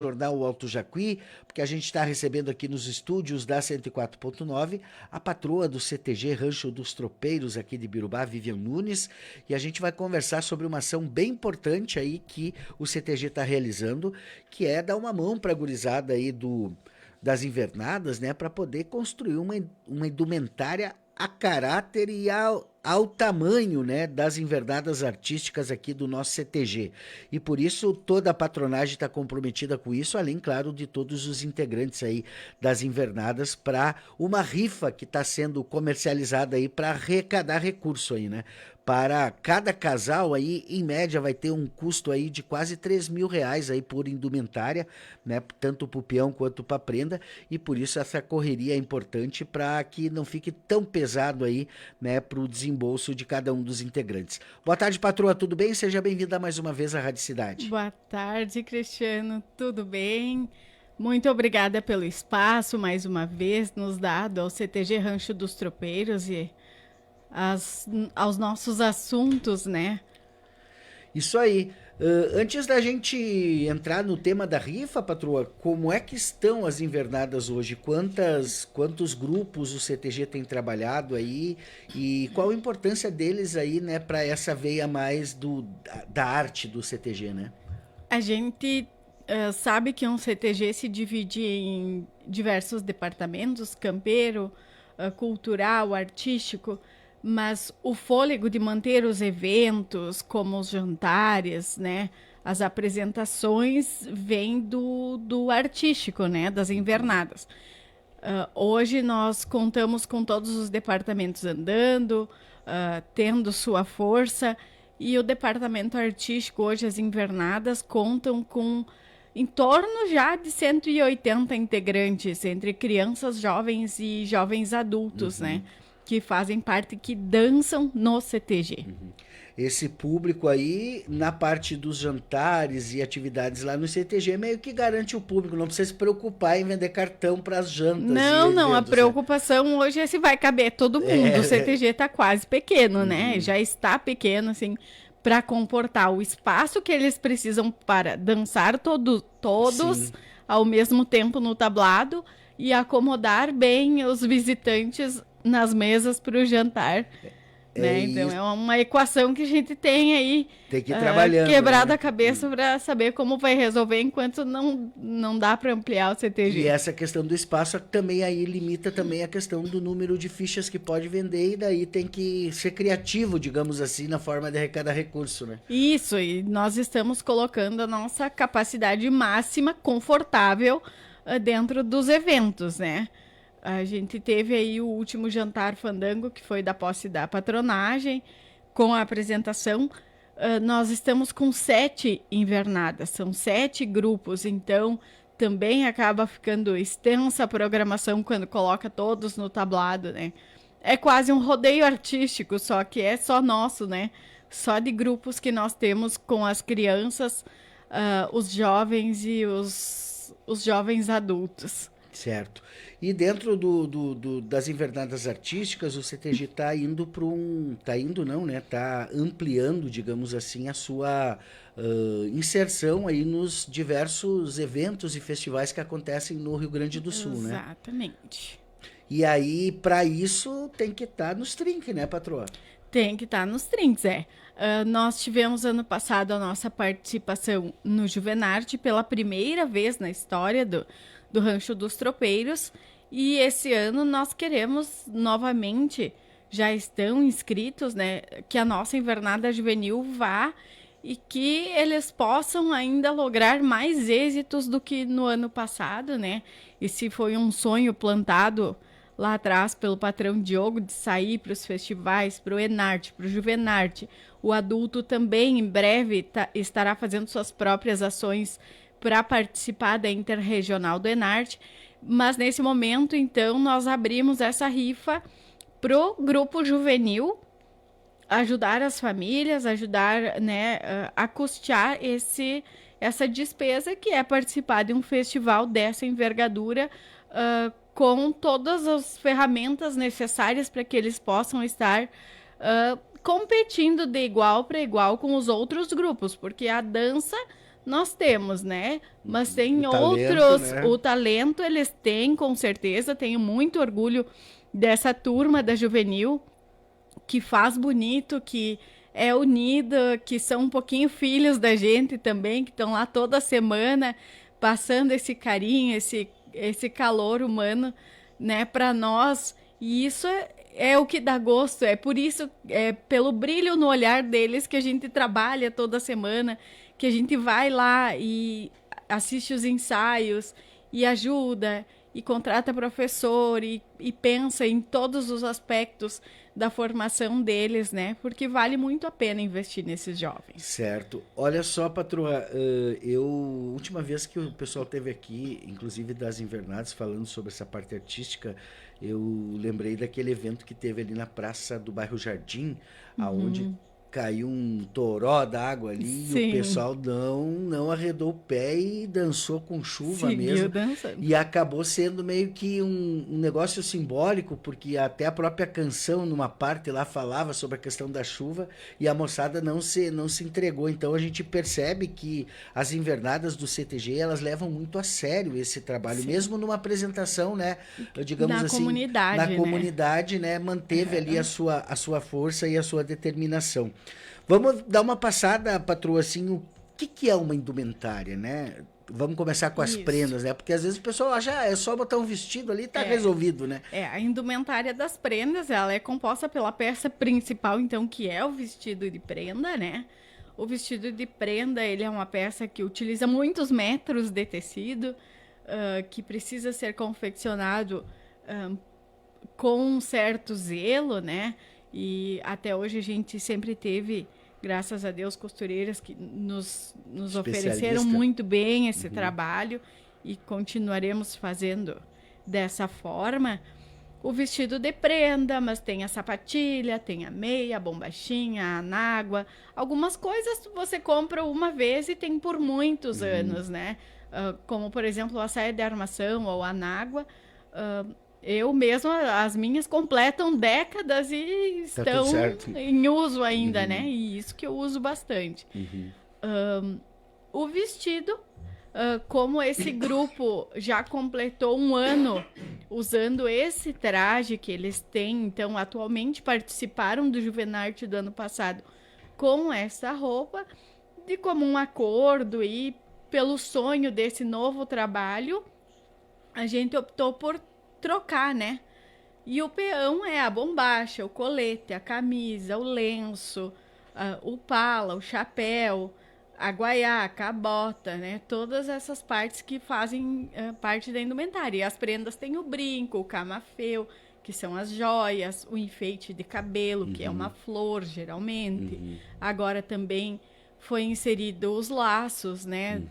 Jornal O Alto Jacuí, porque a gente está recebendo aqui nos estúdios da 104.9 a patroa do CTG Rancho dos Tropeiros aqui de Birubá, Vivian Nunes, e a gente vai conversar sobre uma ação bem importante aí que o CTG está realizando, que é dar uma mão para a gurizada aí das invernadas, né, para poder construir uma indumentária a caráter e ao tamanho, né, das invernadas artísticas aqui do nosso CTG. E por isso toda a patronagem está comprometida com isso, além, claro, de todos os integrantes aí das invernadas para uma rifa que está sendo comercializada aí para arrecadar recurso aí, né? Para cada casal aí, em média, vai ter um custo aí de quase R$ 3.000 aí por indumentária, né? Tanto para o peão quanto para a prenda, e por isso essa correria é importante para que não fique tão pesado aí, né, para o desembolso de cada um dos integrantes. Boa tarde, patroa, tudo bem? Seja bem-vinda mais uma vez à Rádio Cidade. Boa tarde, Cristiano, tudo bem? Muito obrigada pelo espaço, mais uma vez, nos dado ao CTG Rancho dos Tropeiros e aos nossos assuntos, né? Isso aí. Antes da gente entrar no tema da rifa, patroa, como é que estão as invernadas hoje? Quantos grupos o CTG tem trabalhado aí e qual a importância deles aí, né, para essa veia mais da arte do CTG, né? A gente sabe que um CTG se divide em diversos departamentos, campeiro, cultural, artístico, mas o fôlego de manter os eventos, como os jantares, né, as apresentações, vem do artístico, né, das invernadas. Hoje nós contamos com todos os departamentos andando, tendo sua força, e o departamento artístico, hoje as invernadas, contam com em torno já de 180 integrantes, entre crianças, jovens e jovens adultos, né? Que fazem parte, que dançam no CTG. Esse público aí, na parte dos jantares e atividades lá no CTG, meio que garante o público, não precisa se preocupar em vender cartão para as jantas e Não, a eventos, né? preocupação hoje é se vai caber todo mundo. O CTG está quase pequeno, né? Já está pequeno, assim, para comportar o espaço que eles precisam para dançar todos Sim. ao mesmo tempo no tablado e acomodar bem os visitantes nas mesas para o jantar. É Né? Então isso, é uma equação que a gente tem aí tem que ir trabalhando, quebrado né? a cabeça para saber como vai resolver enquanto não dá para ampliar o E CTG. essa questão do espaço também aí limita também a questão do número de fichas que pode vender e daí tem que ser criativo, digamos assim, na forma de arrecadar recurso, né? Isso, e nós estamos colocando a nossa capacidade máxima, confortável, dentro dos eventos, né? A gente teve aí o último jantar fandango, que foi da posse da patronagem, com a apresentação. Nós estamos com 7 invernadas, são 7 grupos, então também acaba ficando extensa a programação quando coloca todos no tablado, né? É quase um rodeio artístico, só que é só nosso, né? Só de grupos que nós temos com as crianças, os jovens e os jovens adultos. Certo. E dentro das invernadas artísticas, o CTG está indo para um. Está indo, não, né? Está ampliando, digamos assim, a sua inserção aí nos diversos eventos e festivais que acontecem no Rio Grande do Sul, né? Exatamente. E aí, para isso, tem que estar nos trinques, né, patroa? Tem que estar nos trinks, é. Nós tivemos ano passado a nossa participação no Juvenarte pela primeira vez na história do Rancho dos Tropeiros. E esse ano nós queremos novamente, já estão inscritos, né, que a nossa invernada juvenil vá e que eles possam ainda lograr mais êxitos do que no ano passado, né? E se foi um sonho plantado lá atrás pelo patrão Diogo de sair para os festivais, para o Enarte, para o Juvenarte, o adulto também em breve estará fazendo suas próprias ações para participar da Interregional do Enarte. Mas nesse momento, então, nós abrimos essa rifa pro grupo juvenil, ajudar as famílias, ajudar, né, a custear essa despesa que é participar de um festival dessa envergadura, com todas as ferramentas necessárias para que eles possam estar competindo de igual para igual com os outros grupos, porque a dança nós temos, né? Mas tem O talento, outros, né? o talento eles têm, com certeza. Tenho muito orgulho dessa turma da Juvenil, que faz bonito, que é unida, que são um pouquinho filhos da gente também, que estão lá toda semana passando esse carinho, esse calor humano, né, para nós. E isso é o que dá gosto, é por isso, é pelo brilho no olhar deles que a gente trabalha toda semana, que a gente vai lá e assiste os ensaios e ajuda e contrata professor e pensa em todos os aspectos da formação deles, né? Porque vale muito a pena investir nesses jovens. Certo. Olha só, patroa, última vez que o pessoal teve aqui, inclusive das Invernadas, falando sobre essa parte artística, eu lembrei daquele evento que teve ali na praça do bairro Jardim, aonde caiu um toró d'água ali e o Sim, pessoal não arredou o pé e dançou com chuva seguiu mesmo. dançando. E acabou sendo meio que um negócio simbólico, porque até a própria canção, numa parte lá, falava sobre a questão da chuva e a moçada não se entregou. Então a gente percebe que as invernadas do CTG, elas levam muito a sério esse trabalho, Sim. mesmo numa apresentação, né, digamos Na assim, comunidade, na né? comunidade, né, manteve ali a sua força e a sua determinação. Vamos dar uma passada, patroa, assim, o que é uma indumentária, né? Vamos começar com as Isso. prendas, né? Porque às vezes o pessoal acha, é só botar um vestido ali e tá É. resolvido, né? A indumentária das prendas, ela é composta pela peça principal, então, que é o vestido de prenda, né? O vestido de prenda, ele é uma peça que utiliza muitos metros de tecido, que precisa ser confeccionado com um certo zelo, né? E até hoje a gente sempre teve, graças a Deus, costureiras que nos ofereceram Especialista. muito bem esse trabalho e continuaremos fazendo dessa forma. O vestido de prenda, mas tem a sapatilha, tem a meia, a bombachinha, a anágua. Algumas coisas você compra uma vez e tem por muitos anos, né? Como, por exemplo, a saia de armação ou a anágua. Eu mesma, as minhas completam décadas e Tá tudo estão certo. em uso ainda, né? E isso que eu uso bastante. O vestido, como esse grupo já completou um ano usando esse traje que eles têm, então atualmente participaram do Juvenarte do ano passado com essa roupa, de comum acordo e pelo sonho desse novo trabalho, a gente optou por trocar, né? E o peão é a bombacha, o colete, a camisa, o lenço, o pala, o chapéu, a guaiaca, a bota, né? Todas essas partes que fazem parte da indumentária. E as prendas têm o brinco, o camafeu, que são as joias, o enfeite de cabelo, que é uma flor, geralmente. Agora também foi inserido os laços, né?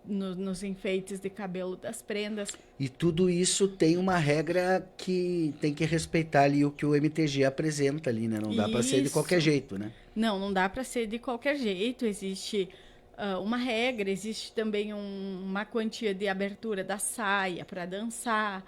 Nos enfeites de cabelo das prendas. E tudo isso tem uma regra que tem que respeitar ali o que o MTG apresenta ali, né? Não dá para ser de qualquer Isso. jeito, né? Não dá para ser de qualquer jeito. Existe uma regra, existe também uma quantia de abertura da saia para dançar,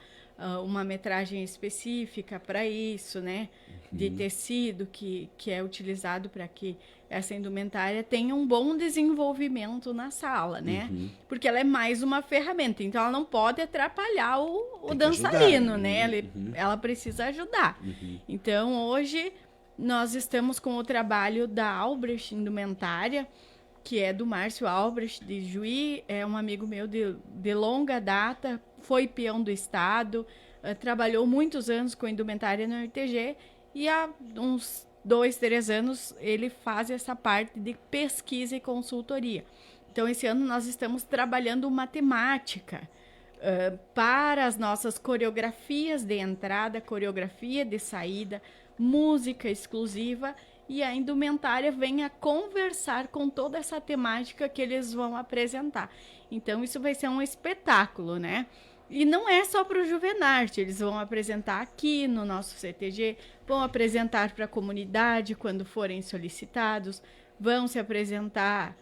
uma metragem específica para isso, né? De tecido que é utilizado para que essa indumentária tenha um bom desenvolvimento na sala, né? Porque ela é mais uma ferramenta, então ela não pode atrapalhar o Tem que dançarino, ajudar. né? Ela precisa ajudar. Então, hoje, nós estamos com o trabalho da Albrecht Indumentária, que é do Márcio Albrecht de Juí, é um amigo meu de longa data, foi peão do estado, trabalhou muitos anos com indumentária no RTG e há uns 2, 3 anos ele faz essa parte de pesquisa e consultoria. Então, esse ano nós estamos trabalhando matemática para as nossas coreografias de entrada, coreografia de saída, música exclusiva, e a indumentária vem a conversar com toda essa temática que eles vão apresentar. Então, isso vai ser um espetáculo, né? E não é só para o Juvenarte, eles vão apresentar aqui no nosso CTG, vão apresentar para a comunidade quando forem solicitados, vão se apresentar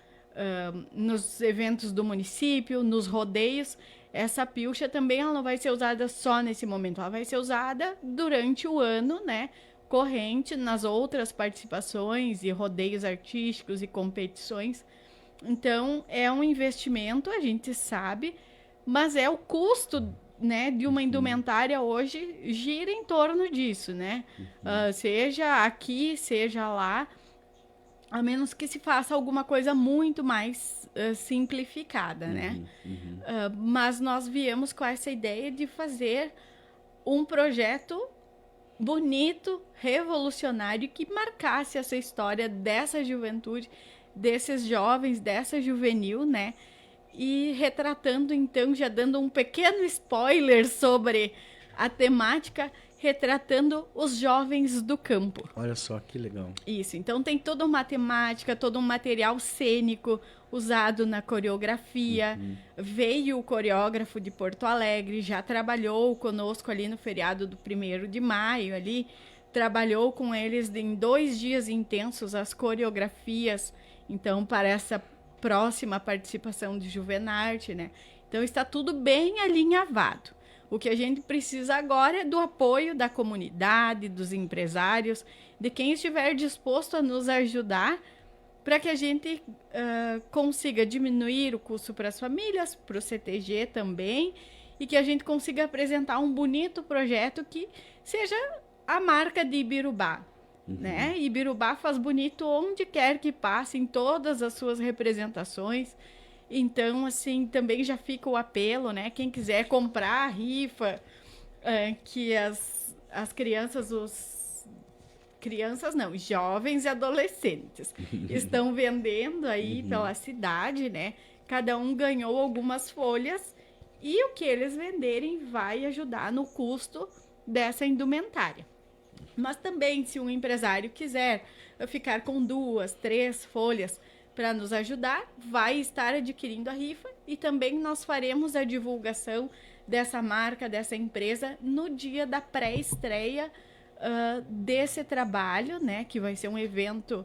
nos eventos do município, nos rodeios. Essa pilcha também ela não vai ser usada só nesse momento, ela vai ser usada durante o ano, né? Corrente, nas outras participações e rodeios artísticos e competições Então, é um investimento, a gente sabe, mas é o custo, né, de uma indumentária hoje gira em torno disso, né? Seja aqui, seja lá, a menos que se faça alguma coisa muito mais simplificada, né? Mas nós viemos com essa ideia de fazer um projeto bonito, revolucionário, que marcasse essa história dessa juventude, desses jovens, dessa juvenil, né? E retratando, então, já dando um pequeno spoiler sobre a temática, retratando os jovens do campo. Olha só que legal. Isso, então tem toda uma temática, todo um material cênico usado na coreografia. Veio o coreógrafo de Porto Alegre, já trabalhou conosco ali no feriado do 1º de maio, ali, trabalhou com eles em 2 dias intensos as coreografias, então, para essa próxima participação de Juvenarte, né? Então, está tudo bem alinhavado. O que a gente precisa agora é do apoio da comunidade, dos empresários, de quem estiver disposto a nos ajudar para que a gente consiga diminuir o custo para as famílias, para o CTG também, e que a gente consiga apresentar um bonito projeto que seja a marca de Ibirubá. Né? Ibirubá faz bonito onde quer que passe, em todas as suas representações. Então, assim, também já fica o apelo, né? Quem quiser comprar a rifa, que as crianças, crianças não, jovens e adolescentes estão vendendo aí pela cidade, né? Cada um ganhou algumas folhas e o que eles venderem vai ajudar no custo dessa indumentária. Mas também, se um empresário quiser ficar com 2, 3 folhas para nos ajudar, vai estar adquirindo a rifa e também nós faremos a divulgação dessa marca, dessa empresa, no dia da pré-estreia desse trabalho, né? Que vai ser um evento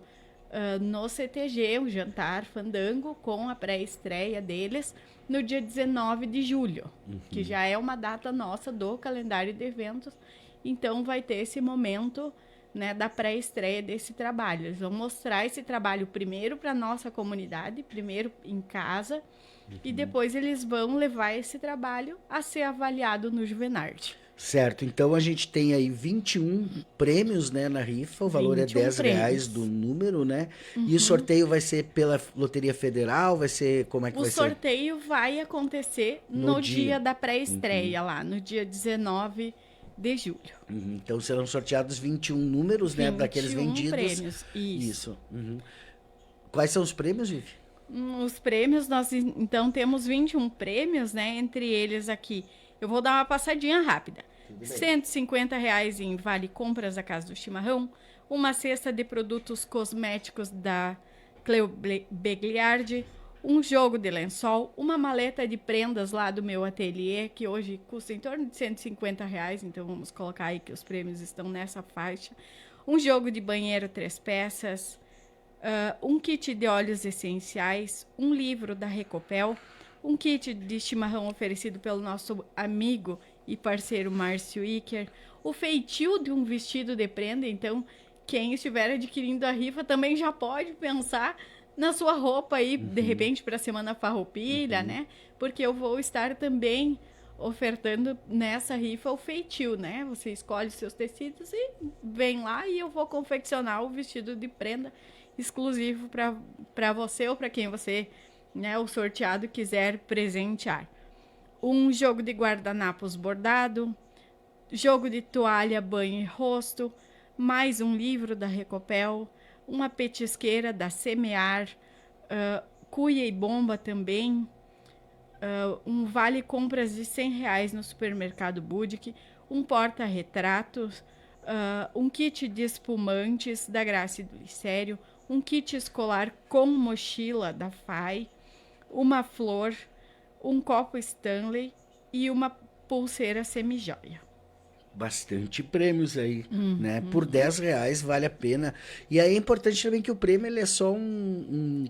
no CTG, um jantar fandango com a pré-estreia deles, no dia 19 de julho, que já é uma data nossa do calendário de eventos. Então, vai ter esse momento, né, da pré-estreia desse trabalho. Eles vão mostrar esse trabalho primeiro para a nossa comunidade, primeiro em casa, e depois eles vão levar esse trabalho a ser avaliado no Juvenarte. Certo, então a gente tem aí 21 prêmios, né, na rifa, o valor é 10 reais do número, né? E o sorteio vai ser pela Loteria Federal, vai ser, como é que vai ser? O sorteio vai acontecer no dia da pré-estreia lá, no dia 19 de julho. Então serão sorteados 21 números, né, daqueles vendidos. Prêmios, isso. Quais são os prêmios, Vivi? Os prêmios, nós então temos 21 prêmios, né, entre eles aqui. Eu vou dar uma passadinha rápida. R$150 em Vale Compras da Casa do Chimarrão, uma cesta de produtos cosméticos da Cleo Begliardi, um jogo de lençol, uma maleta de prendas lá do meu ateliê, que hoje custa em torno de R$150, então vamos colocar aí que os prêmios estão nessa faixa. Um jogo de banheiro 3 peças, um kit de óleos essenciais, um livro da Recopel, um kit de chimarrão oferecido pelo nosso amigo e parceiro Márcio Iker, o feitio de um vestido de prenda, então quem estiver adquirindo a rifa também já pode pensar na sua roupa aí, de repente, para a Semana Farroupilha, né? Porque eu vou estar também ofertando nessa rifa o feitio, né? Você escolhe seus tecidos e vem lá e eu vou confeccionar o vestido de prenda exclusivo para você ou para quem você, né, o sorteado quiser presentear. Um jogo de guardanapos bordado, jogo de toalha, banho e rosto, mais um livro da Recopel, uma petisqueira da Semear, cuia e bomba também, um vale compras de R$100 no supermercado Budic, um porta-retratos, um kit de espumantes da Graça e do Licério, um kit escolar com mochila da FAI, uma flor, um copo Stanley e uma pulseira semijoia. bastante prêmios aí, né? Por R$ 10 vale a pena. E aí é importante também que o prêmio ele é só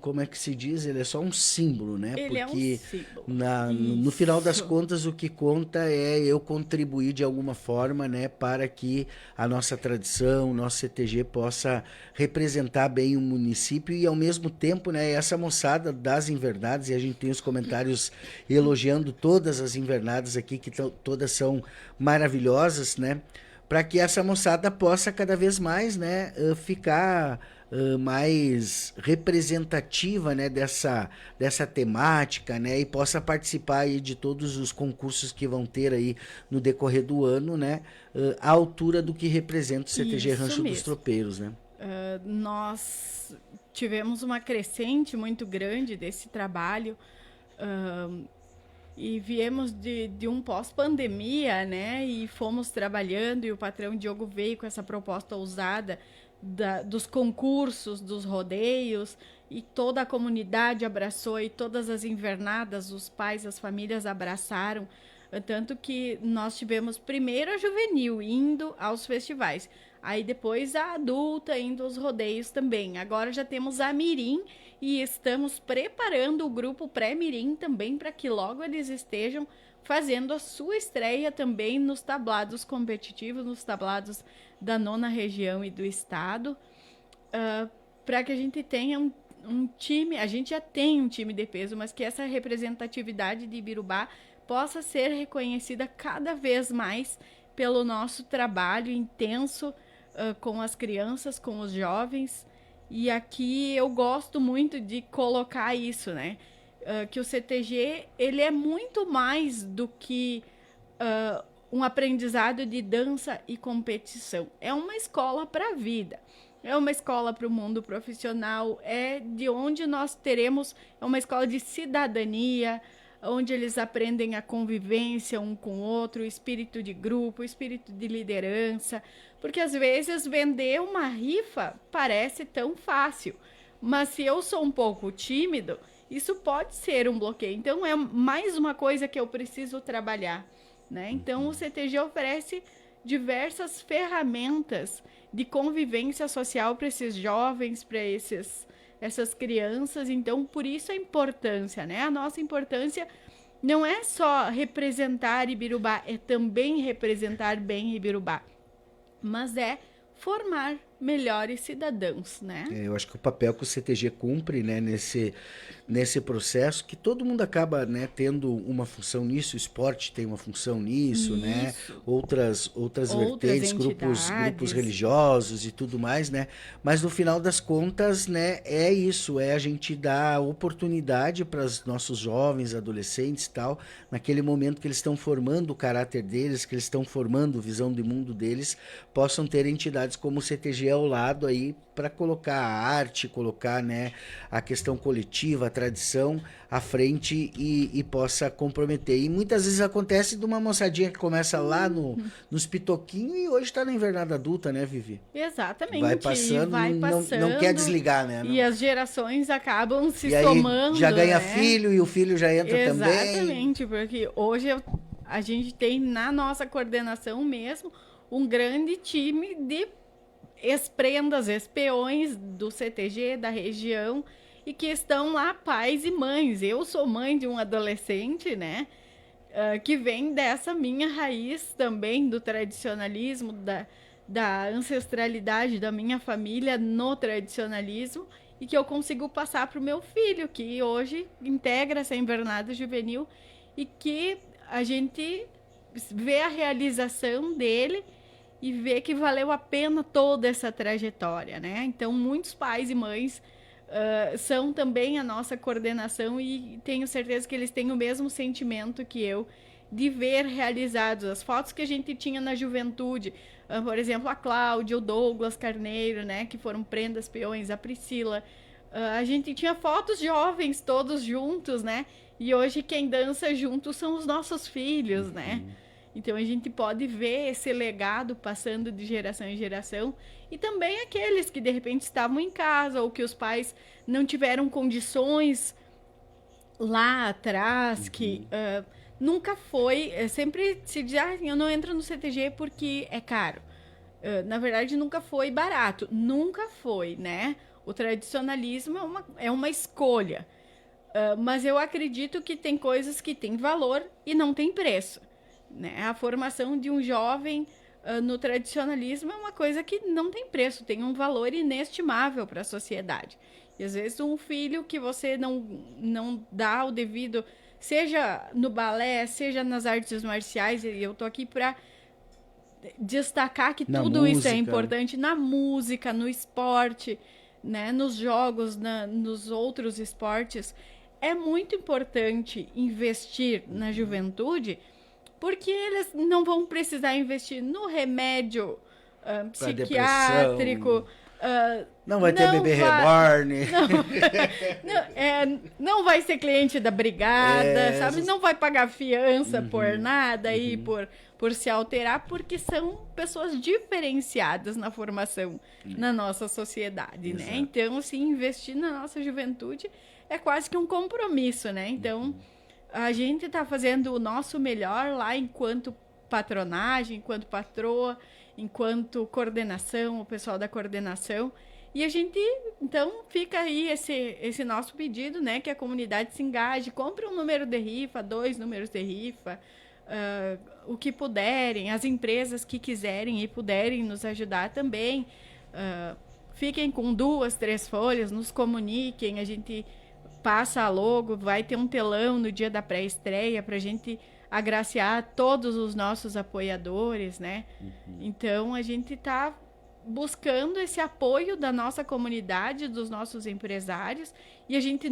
como é que se diz? Ele é só um símbolo, né? Ele é um Porque símbolo. no final das Isso. contas o que conta é eu contribuir de alguma forma, né? Para que a nossa tradição, o nosso CTG possa representar bem o município e ao mesmo tempo, né? Essa moçada das invernadas, e a gente tem os comentários elogiando todas as invernadas aqui, que todas são maravilhosas, né? Para que essa moçada possa cada vez mais, né, ficar mais representativa, né, dessa temática, né, e possa participar aí de todos os concursos que vão ter aí no decorrer do ano, né, à altura do que representa o CTG Isso Rancho dos mesmo. Tropeiros, né? Nós tivemos uma crescente muito grande desse trabalho. E viemos de um pós-pandemia, né? E fomos trabalhando e o patrão Diogo veio com essa proposta ousada dos concursos, dos rodeios, e toda a comunidade abraçou e todas as invernadas, os pais, as famílias abraçaram. Tanto que nós tivemos primeiro a juvenil indo aos festivais, aí depois a adulta indo aos rodeios também. Agora já temos a Mirim e estamos preparando o grupo pré-mirim também para que logo eles estejam fazendo a sua estreia também nos tablados competitivos, nos tablados da 9ª região e do estado, para que a gente tenha um time, a gente já tem um time de peso, mas que essa representatividade de Ibirubá possa ser reconhecida cada vez mais pelo nosso trabalho intenso com as crianças, com os jovens. E aqui eu gosto muito de colocar isso, né? Que o CTG ele é muito mais do que um aprendizado de dança e competição. É uma escola para a vida. É uma escola para o mundo profissional. É de onde nós teremos... É uma escola de cidadania, onde eles aprendem a convivência um com o outro, o espírito de grupo, o espírito de liderança. Porque às vezes vender uma rifa parece tão fácil, mas se eu sou um pouco tímido, isso pode ser um bloqueio. Então é mais uma coisa que eu preciso trabalhar, né? Então o CTG oferece diversas ferramentas de convivência social para esses jovens, para essas crianças. Então por isso a importância, né? A nossa importância não é só representar Ibirubá, é também representar bem Ibirubá, mas é formar melhores cidadãos, né? Eu acho que o papel que o CTG cumpre, né, nesse processo, que todo mundo acaba, né, tendo uma função nisso, o esporte tem uma função nisso, né, outras vertentes, grupos religiosos e tudo mais, né, mas no final das contas, né, é isso, é a gente dar oportunidade para os nossos jovens, adolescentes e tal, naquele momento que eles estão formando o caráter deles, que eles estão formando a visão de mundo deles, possam ter entidades como o CTG ao lado aí para colocar a arte, colocar, né, a questão coletiva, a tradição à frente e possa comprometer. E muitas vezes acontece de uma moçadinha que começa lá nos pitoquinhos e hoje está na invernada adulta, né, Vivi? Exatamente. Vai passando, não quer desligar, né? E as gerações acabam se e aí somando, já ganha né? filho e o filho já entra também. Exatamente, porque hoje a gente tem na nossa coordenação mesmo um grande time de ex-prendas, ex-peões do CTG, da região, e que estão lá pais e mães. Eu sou mãe de um adolescente, né, que vem dessa minha raiz também, do tradicionalismo, da ancestralidade da minha família no tradicionalismo, e que eu consigo passar para o meu filho, que hoje integra essa invernada juvenil, e que a gente vê a realização dele e ver que valeu a pena toda essa trajetória, né? Então, muitos pais e mães são também a nossa coordenação e tenho certeza que eles têm o mesmo sentimento que eu de ver realizados as fotos que a gente tinha na juventude. Por exemplo, a Cláudia, o Douglas Carneiro, né? Que foram prendas peões, a Priscila. A gente tinha fotos jovens todos juntos, né? E hoje quem dança junto são os nossos filhos, né? Então a gente pode ver esse legado passando de geração em geração e também aqueles que de repente estavam em casa ou que os pais não tiveram condições lá atrás, que nunca foi, sempre se diz, eu não entro no CTG porque é caro. Na verdade, nunca foi barato, nunca foi, né? O tradicionalismo é uma escolha. Mas eu acredito que tem coisas que têm valor e não tem preço. Né? A formação de um jovem no tradicionalismo é uma coisa que não tem preço, tem um valor inestimável para a sociedade. E às vezes um filho que você não dá o devido, seja no balé, seja nas artes marciais, e eu tô aqui para destacar que Na tudo isso é música. importante na música, no esporte, né, nos jogos, nos outros esportes. É muito importante investir na juventude, porque eles não vão precisar investir no remédio psiquiátrico. Não vai ter bebê reborn. Não vai ser cliente da brigada, sabe? Não vai pagar fiança por nada e por se alterar, porque são pessoas diferenciadas na formação na nossa sociedade, né? Então, assim, investir na nossa juventude é quase que um compromisso, né? Então, a gente está fazendo o nosso melhor lá enquanto patronagem, enquanto patroa, enquanto coordenação, o pessoal da coordenação. E a gente, então, fica aí esse nosso pedido, né? Que a comunidade se engaje, compre um número de rifa, 2 números de rifa, o que puderem, as empresas que quiserem e puderem nos ajudar também. Fiquem com 2, 3 folhas, nos comuniquem, a gente passa a logo, vai ter um telão no dia da pré-estreia para a gente agraciar todos os nossos apoiadores, né? Então, a gente está buscando esse apoio da nossa comunidade, dos nossos empresários, e a gente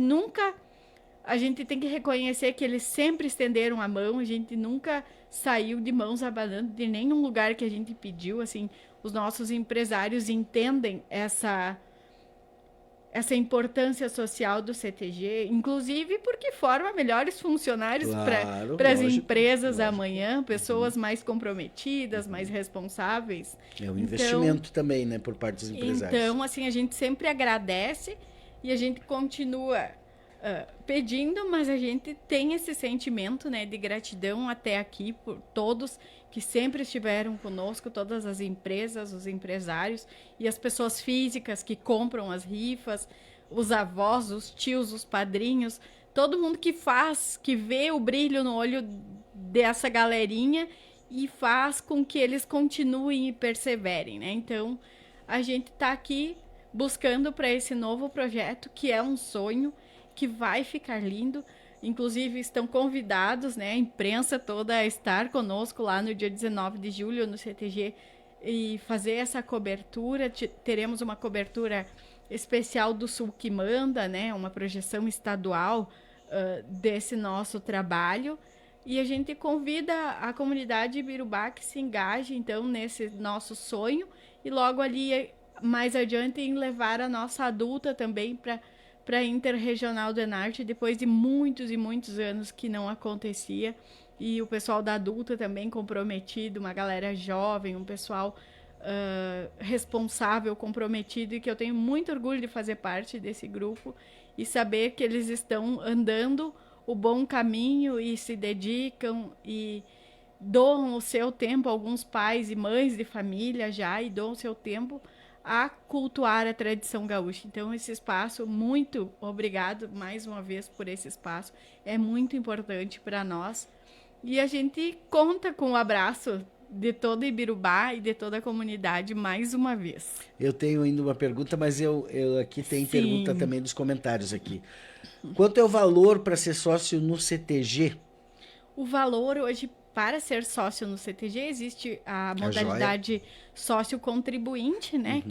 tem que reconhecer que eles sempre estenderam a mão, a gente nunca saiu de mãos abanando de nenhum lugar que a gente pediu, assim, os nossos empresários entendem essa importância social do CTG, inclusive porque forma melhores funcionários para as empresas amanhã, pessoas mais comprometidas, mais responsáveis. É um investimento também, né, por parte dos empresários. Então, assim, a gente sempre agradece e a gente continua pedindo, mas a gente tem esse sentimento, né, de gratidão até aqui por todos que sempre estiveram conosco, todas as empresas, os empresários e as pessoas físicas que compram as rifas, os avós, os tios, os padrinhos, todo mundo que vê o brilho no olho dessa galerinha e faz com que eles continuem e perseverem, né? Então, a gente está aqui buscando para esse novo projeto, que é um sonho, que vai ficar lindo. Inclusive, estão convidados, né, a imprensa toda a estar conosco lá no dia 19 de julho no CTG e fazer essa cobertura. Teremos uma cobertura especial do Sul que Manda, né, uma projeção estadual desse nosso trabalho. E a gente convida a comunidade Ibirubá que se engaje, então, nesse nosso sonho e logo ali, mais adiante, em levar a nossa adulta também para a Interregional do Enarte, depois de muitos e muitos anos que não acontecia. E o pessoal da adulta também comprometido, uma galera jovem, um pessoal responsável, comprometido, e que eu tenho muito orgulho de fazer parte desse grupo e saber que eles estão andando o bom caminho e se dedicam e doam o seu tempo, alguns pais e mães de família já, e doam o seu tempo a cultuar a tradição gaúcha. Então, esse espaço, muito obrigado mais uma vez por esse espaço, é muito importante para nós. E a gente conta com o abraço de todo Ibirubá e de toda a comunidade mais uma vez. Eu tenho ainda uma pergunta, mas eu aqui tem pergunta também dos comentários aqui. Quanto é o valor para ser sócio no CTG? O valor hoje para ser sócio no CTG existe a modalidade sócio contribuinte, né?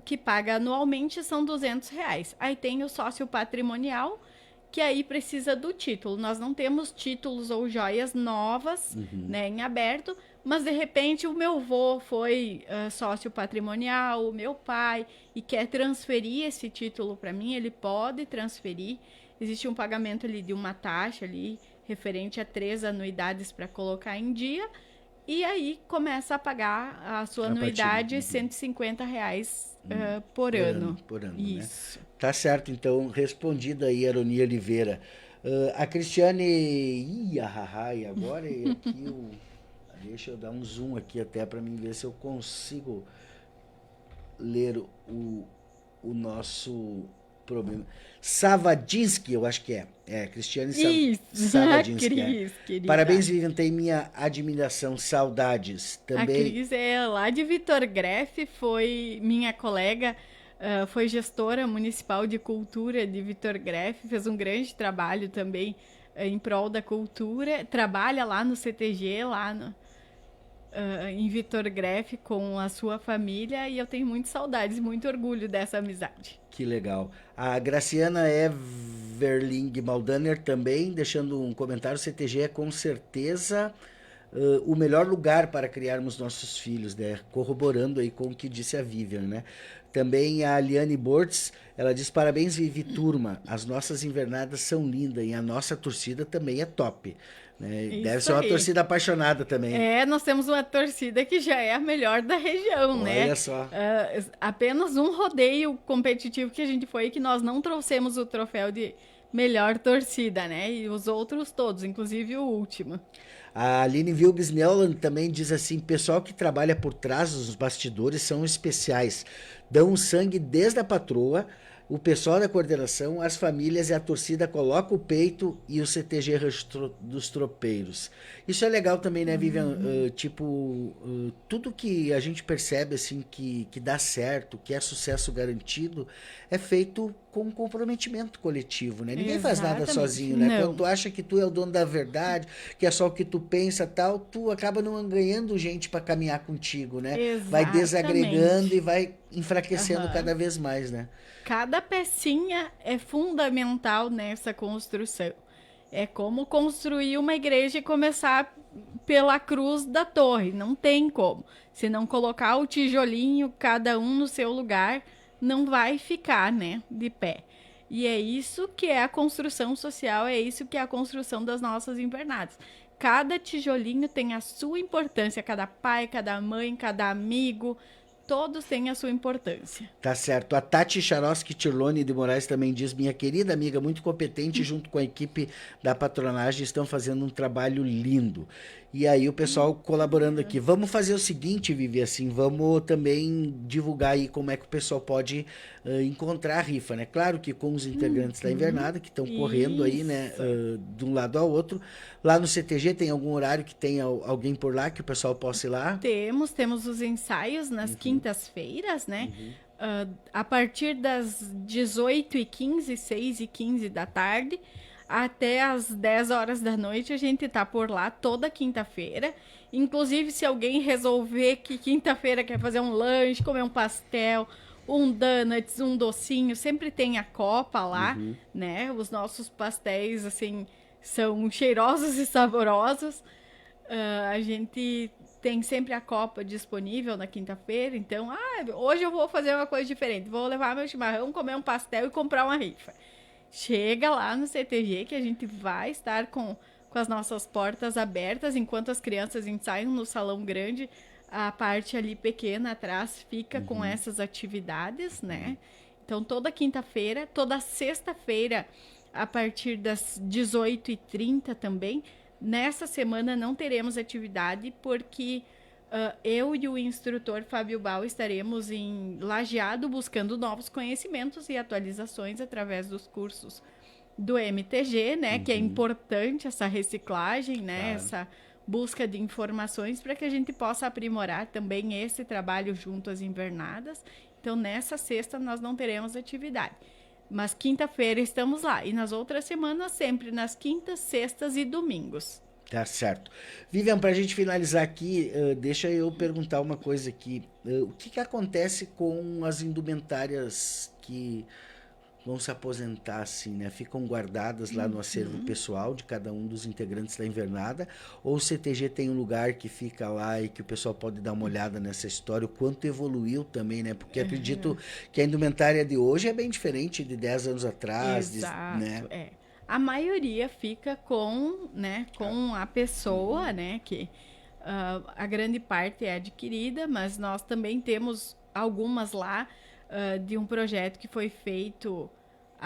Que paga anualmente, são R$200. Aí tem o sócio patrimonial, que aí precisa do título. Nós não temos títulos ou joias novas, né, em aberto, mas de repente o meu avô foi sócio patrimonial, o meu pai, e quer transferir esse título para mim, ele pode transferir. Existe um pagamento ali de uma taxa ali, referente a 3 anuidades para colocar em dia, e aí começa a pagar a sua anuidade, R$150 por ano. Por ano, isso. Né? Tá certo, então, respondida aí, Aroni Oliveira. A Cristiane. Ih, e agora e aqui o. Deixa eu dar um zoom aqui até para mim ver se eu consigo ler o nosso problema. Savadinsky, eu acho que é. É, Cristiane Isso, a Savadinsky. Cris, querida. Parabéns, Vivian, tem minha admiração, saudades. A Também. Cris é lá de Vitor Greff, foi minha colega, foi gestora municipal de cultura de Vitor Greff, fez um grande trabalho também em prol da cultura, trabalha lá no CTG, lá em Vitor Greff com a sua família e eu tenho muitas saudades, muito orgulho dessa amizade. Que legal. A Graciana Everling Maldaner também, deixando um comentário, o CTG é com certeza o melhor lugar para criarmos nossos filhos, né? Corroborando aí com o que disse a Vivian, né? Também a Aliane Bortz, ela diz, parabéns Vivi Turma, as nossas invernadas são lindas e a nossa torcida também é top. Né? Deve Isso ser uma aí. torcida apaixonada também. Nós temos uma torcida que já é a melhor da região, né? Olha só. Apenas um rodeio competitivo que a gente foi que nós não trouxemos o troféu de melhor torcida, né? E os outros todos, inclusive o último. A Aline Wilbes Neuland também diz assim, pessoal que trabalha por trás dos bastidores são especiais, dão sangue desde a patroa, o pessoal da coordenação, as famílias e a torcida colocam o peito e o CTG dos tropeiros. Isso é legal também, né, Vivian? Tudo que a gente percebe assim que dá certo, que é sucesso garantido, é feito com comprometimento coletivo, né? Ninguém faz nada Exatamente. sozinho, né? Não. Quando tu acha que tu é o dono da verdade, que é só o que tu pensa tal, tu acaba não ganhando gente para caminhar contigo, né? Vai Exatamente. desagregando e vai enfraquecendo Aham. cada vez mais, né? Cada pecinha é fundamental nessa construção. É como construir uma igreja e começar pela cruz da torre. Não tem como. Se não colocar o tijolinho, cada um no seu lugar, não vai ficar, né, de pé. E é isso que é a construção social, é isso que é a construção das nossas invernadas. Cada tijolinho tem a sua importância, cada pai, cada mãe, cada amigo, todos têm a sua importância. Tá certo. A Tati Charoski Tirlone de Moraes também diz, minha querida amiga, muito competente, junto com a equipe da patronagem, estão fazendo um trabalho lindo. E aí o pessoal colaborando aqui. Vamos fazer o seguinte, Vivi, assim, vamos também divulgar aí como é que o pessoal pode encontrar a rifa, né? Claro que com os integrantes da invernada, que estão correndo aí, né, de um lado ao outro. Lá no CTG tem algum horário que tem alguém por lá que o pessoal possa ir lá? Temos os ensaios nas quintas-feiras, né? A partir das 18h15, 6h15 da tarde, até as 10 horas da noite, a gente tá por lá toda quinta-feira. Inclusive, se alguém resolver que quinta-feira quer fazer um lanche, comer um pastel, um donuts, um docinho, sempre tem a copa lá, né? Os nossos pastéis, assim, são cheirosos e saborosos. A gente tem sempre a copa disponível na quinta-feira, então, hoje eu vou fazer uma coisa diferente, vou levar meu chimarrão, comer um pastel e comprar uma rifa. Chega lá no CTG que a gente vai estar com as nossas portas abertas, enquanto as crianças ensaiam no salão grande, a parte ali pequena atrás fica com essas atividades, né? Então, toda quinta-feira, toda sexta-feira, a partir das 18h30 também. Nessa semana não teremos atividade porque eu e o instrutor Fábio Bal estaremos em Lajeado buscando novos conhecimentos e atualizações através dos cursos do MTG, né? Que é importante essa reciclagem, né? Claro. Essa busca de informações para que a gente possa aprimorar também esse trabalho junto às invernadas. Então, nessa sexta nós não teremos atividade. Mas quinta-feira estamos lá. E nas outras semanas, sempre nas quintas, sextas e domingos. Tá certo. Vivian, para a gente finalizar aqui, deixa eu perguntar uma coisa aqui. O que acontece com as indumentárias que vão se aposentar assim, né? Ficam guardadas lá no acervo pessoal de cada um dos integrantes da invernada? Ou o CTG tem um lugar que fica lá e que o pessoal pode dar uma olhada nessa história, o quanto evoluiu também, né? Porque acredito que a indumentária de hoje é bem diferente de 10 anos atrás. Exato, Né? A maioria fica com, né, com a pessoa, né? Que a grande parte é adquirida, mas nós também temos algumas lá de um projeto que foi feito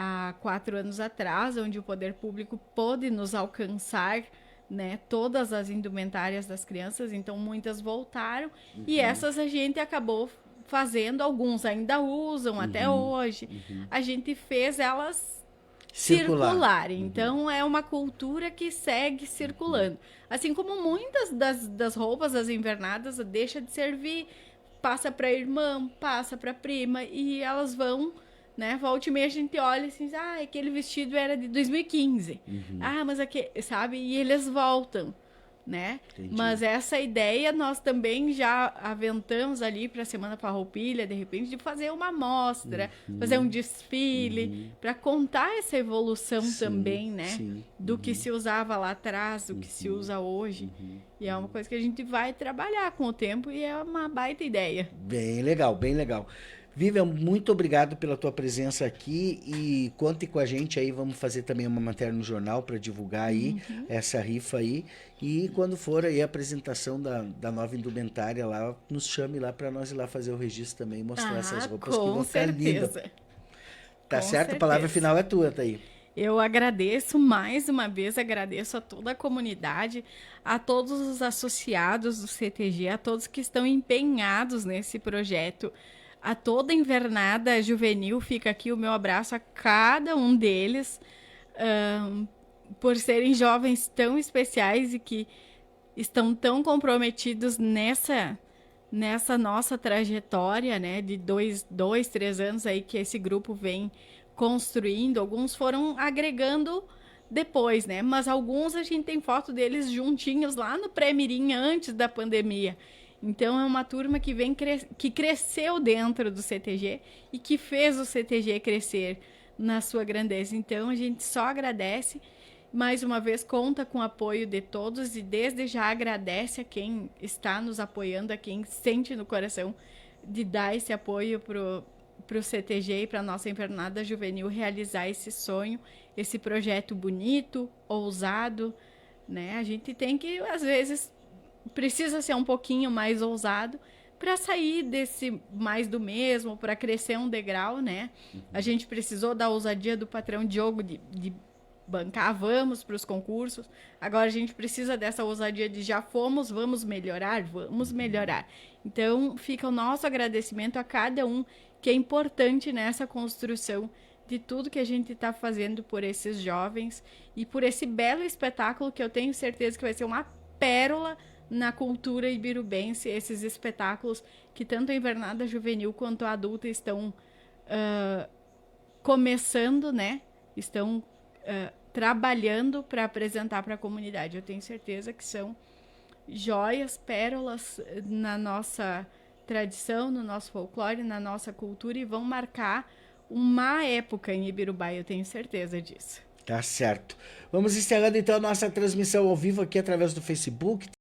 há 4 anos atrás, onde o poder público pôde nos alcançar, né, todas as indumentárias das crianças, então muitas voltaram, e essas a gente acabou fazendo, alguns ainda usam até hoje. A gente fez elas circularem, então é uma cultura que segue circulando. Assim como muitas das roupas, das invernadas, deixa de servir, passa para irmã, passa para prima, e elas vão, né? Volta e meia a gente olha assim, aquele vestido era de 2015. Mas aqui, sabe? E eles voltam, né? Entendi. Mas essa ideia nós também já aventamos ali para a Semana Farroupilha, de repente, de fazer uma mostra, fazer um desfile, para contar essa evolução também, né? Sim. Do que se usava lá atrás, do que se usa hoje. E é uma coisa que a gente vai trabalhar com o tempo e é uma baita ideia. Bem legal, bem legal. Vivian, muito obrigado pela tua presença aqui e conte com a gente aí, vamos fazer também uma matéria no jornal para divulgar aí essa rifa aí, e quando for aí a apresentação da nova indumentária lá, nos chame lá para nós ir lá fazer o registro também, mostrar essas roupas que vão ficar lindas. Tá certo? A palavra final é tua, Thaí. Eu agradeço mais uma vez, agradeço a toda a comunidade, a todos os associados do CTG, a todos que estão empenhados nesse projeto, a toda a invernada juvenil. Fica aqui o meu abraço a cada um deles, por serem jovens tão especiais e que estão tão comprometidos nessa nossa trajetória, né, de 3 anos aí que esse grupo vem construindo. Alguns foram agregando depois, né, mas alguns a gente tem foto deles juntinhos lá no pré-mirim antes da pandemia. Então é uma turma que que cresceu dentro do CTG e que fez o CTG crescer na sua grandeza. Então a gente só agradece. Mais uma vez, conta com o apoio de todos e desde já agradece a quem está nos apoiando, a quem sente no coração de dar esse apoio para o CTG e para a nossa invernada juvenil realizar esse sonho, esse projeto bonito, ousado, né? A gente tem que, às vezes, precisa ser um pouquinho mais ousado para sair desse mais do mesmo, para crescer um degrau, né? A gente precisou da ousadia do patrão Diogo de bancar, vamos para os concursos. Agora a gente precisa dessa ousadia de já fomos, vamos melhorar. Então fica o nosso agradecimento a cada um que é importante nessa construção de tudo que a gente está fazendo por esses jovens e por esse belo espetáculo que eu tenho certeza que vai ser uma pérola na cultura ibirubense, esses espetáculos que tanto a invernada juvenil quanto a adulta estão começando, né? Estão trabalhando para apresentar para a comunidade. Eu tenho certeza que são joias, pérolas na nossa tradição, no nosso folclore, na nossa cultura e vão marcar uma época em Ibirubá, eu tenho certeza disso. Tá certo. Vamos encerrando então a nossa transmissão ao vivo aqui através do Facebook.